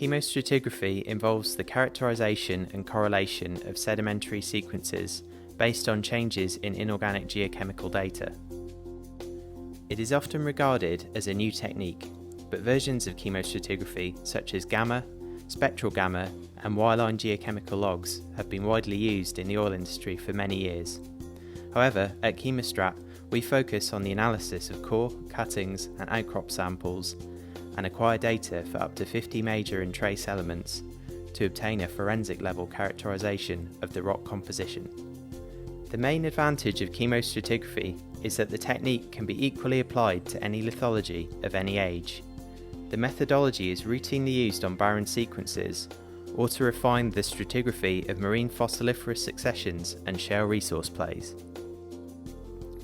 Chemostratigraphy involves the characterization and correlation of sedimentary sequences based on changes in inorganic geochemical data. It is often regarded as a new technique, but versions of chemostratigraphy such as gamma, spectral gamma and wireline geochemical logs have been widely used in the oil industry for many years. However, at Chemostrat, we focus on the analysis of core, cuttings and outcrop samples and acquire data for up to 50 major and trace elements to obtain a forensic level characterization of the rock composition. The main advantage of chemostratigraphy is that the technique can be equally applied to any lithology of any age. The methodology is routinely used on barren sequences or to refine the stratigraphy of marine fossiliferous successions and shale resource plays.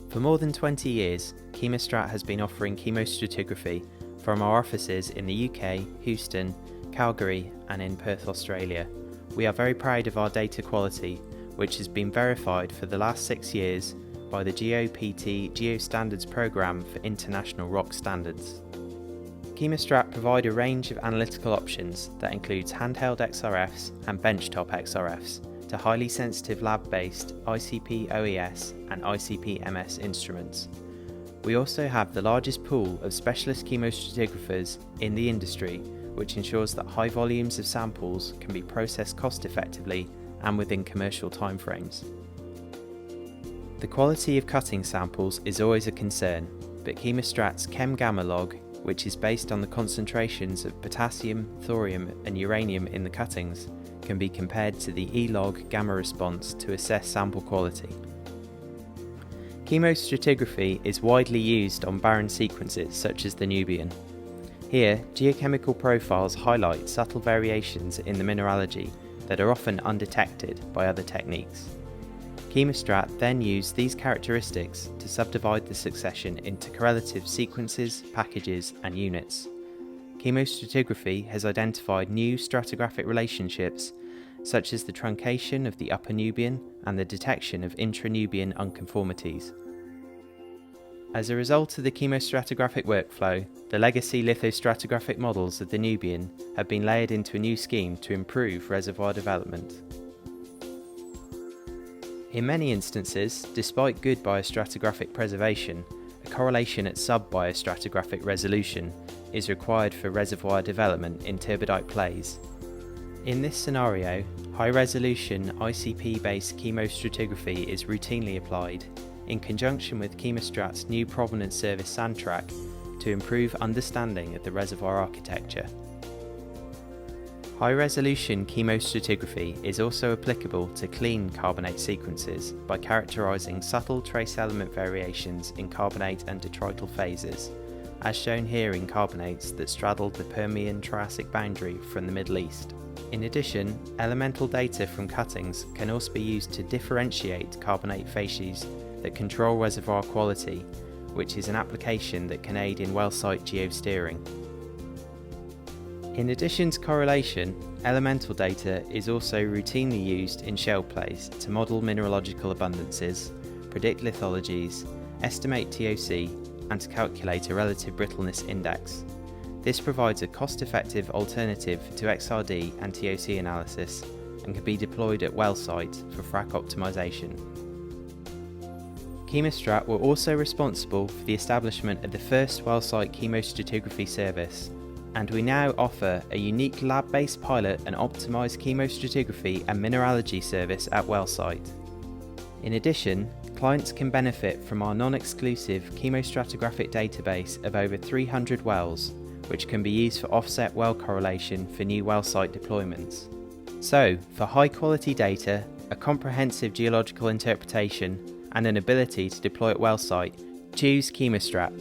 For more than 20 years, Chemostrat has been offering chemostratigraphy from our offices in the UK, Houston, Calgary and in Perth, Australia. We are very proud of our data quality, which has been verified for the last 6 years by the GOPT Geostandards Programme for International Rock Standards. Chemostrat provide a range of analytical options that includes handheld XRFs and benchtop XRFs to highly sensitive lab-based ICP OES and ICP MS instruments. We also have the largest pool of specialist chemostratigraphers in the industry, which ensures that high volumes of samples can be processed cost effectively and within commercial timeframes. The quality of cutting samples is always a concern, but Chemostrat's Chem Gamma log, which is based on the concentrations of potassium, thorium and uranium in the cuttings, can be compared to the E-log gamma response to assess sample quality. Chemostratigraphy is widely used on barren sequences such as the Nubian. Here, geochemical profiles highlight subtle variations in the mineralogy that are often undetected by other techniques. Chemostrat then used these characteristics to subdivide the succession into correlative sequences, packages and units. Chemostratigraphy has identified new stratigraphic relationships such as the truncation of the Upper Nubian and the detection of intra-Nubian unconformities. As a result of the chemostratigraphic workflow, the legacy lithostratigraphic models of the Nubian have been layered into a new scheme to improve reservoir development. In many instances, despite good biostratigraphic preservation, a correlation at sub-biostratigraphic resolution is required for reservoir development in turbidite plays. In this scenario, high-resolution ICP-based chemostratigraphy is routinely applied, in conjunction with Chemostrat's new provenance service SandTrack, to improve understanding of the reservoir architecture. High-resolution chemostratigraphy is also applicable to clean carbonate sequences by characterizing subtle trace element variations in carbonate and detrital phases, as shown here in carbonates that straddled the Permian-Triassic boundary from the Middle East. In addition, elemental data from cuttings can also be used to differentiate carbonate facies that control reservoir quality, which is an application that can aid in well site geosteering. In addition to correlation, elemental data is also routinely used in shale plays to model mineralogical abundances, predict lithologies, estimate TOC, and to calculate a relative brittleness index. This provides a cost-effective alternative to XRD and TOC analysis and can be deployed at well site for frac optimization. Chemostrat were also responsible for the establishment of the first well site chemostratigraphy service, and we now offer a unique lab-based pilot and optimized chemostratigraphy and mineralogy service at well site. In addition, clients can benefit from our non-exclusive chemostratigraphic database of over 300 wells, which can be used for offset well correlation for new well site deployments. So, for high quality data, a comprehensive geological interpretation, and an ability to deploy at well site, choose Chemostrat.